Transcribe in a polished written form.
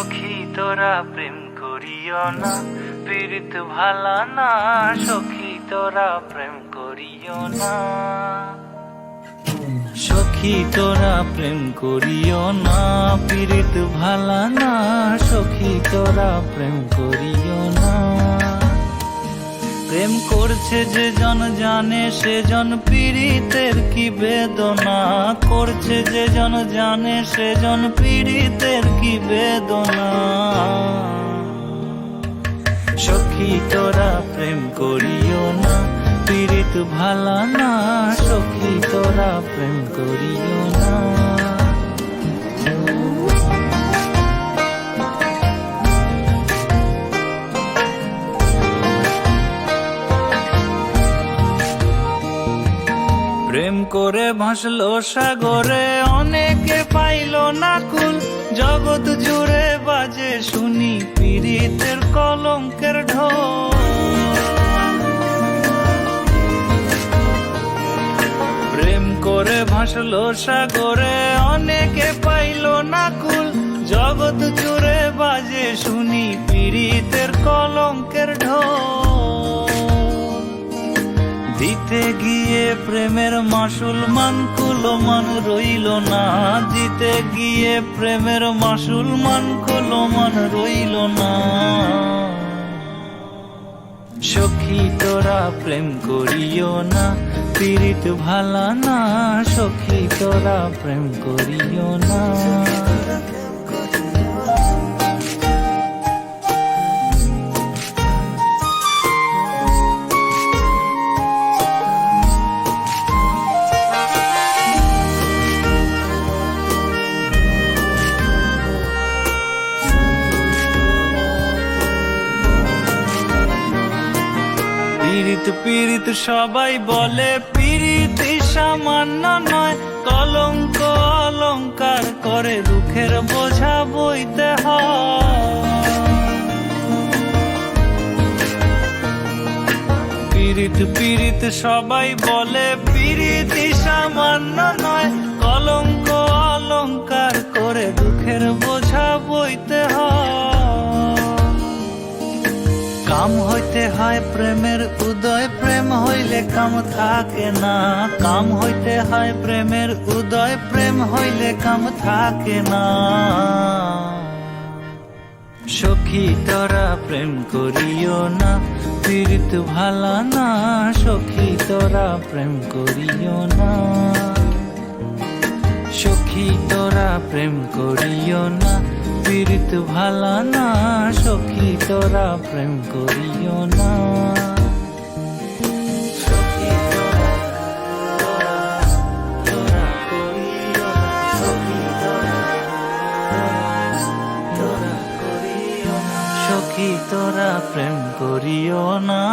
সখী তোরা প্রেম করিও না, পীড়িত ভালা না। সখী তোরা প্রেম করিও না, সখী তোরা প্রেম করিও না, পীড়িত ভালা না। সখী তোরা প্রেম করিও না। প্রেম করছে যে জন জানে সে জন পীড়িতের কি বেদনা করছে, যে জন জানে সে জন পীড়িতের কি বেদনা। সখী তোরা প্রেম করিও না, পীড়িত ভালা না। সখী তোরা প্রেম করিও না। প্রেম করে ভাসলো সাগরে, অনেকে পাইল না কুল। জগৎ জুড়ে বাজে শুনি পীড়িতের কলঙ্কের ঢোল। প্রেম করে ভাসলো সাগরে, অনেকে পাইল না কুল। জগৎ জুড়ে বাজে শুনি পীড়িতের কলঙ্কের ঢোল। দিতে গিয়ে প্রেমের মাসুল মান কুলো মান রইল না, দিতে গিয়ে প্রেমের মাসুল মান কুলো মান রইল না। সখী তোরা প্রেম করিও না, পীড়িত ভালা না। সখী তোরা প্রেম করিও না। পীড়িত পীড়িত সবাই বলে, পীড়িতি সামান্য নয়। কলঙ্ক অলঙ্কার করে দুঃখের বোঝা বইতে হয়। পীড়িত পীড়িত সবাই বলে, পীড়িতি সামান্য নয়। কলঙ্ক অলঙ্কার করে দুঃখের বোঝা বইতে হয়। কাম হইতে হয় প্রেমের উদয়, প্রেম হইলে কাম থাকে না। কাম হইতে হয় প্রেমের উদয়, প্রেম হইলে কাম থাকে না। সখী তোরা প্রেম করিও না, পীড়িত ভালা না। সখী তোরা প্রেম করিও না, সখী তোরা প্রেম করিও না, পীড়িত ভালা না। সখী তোরা প্রেম করিও না। সখী তোরা প্রেম করিও না।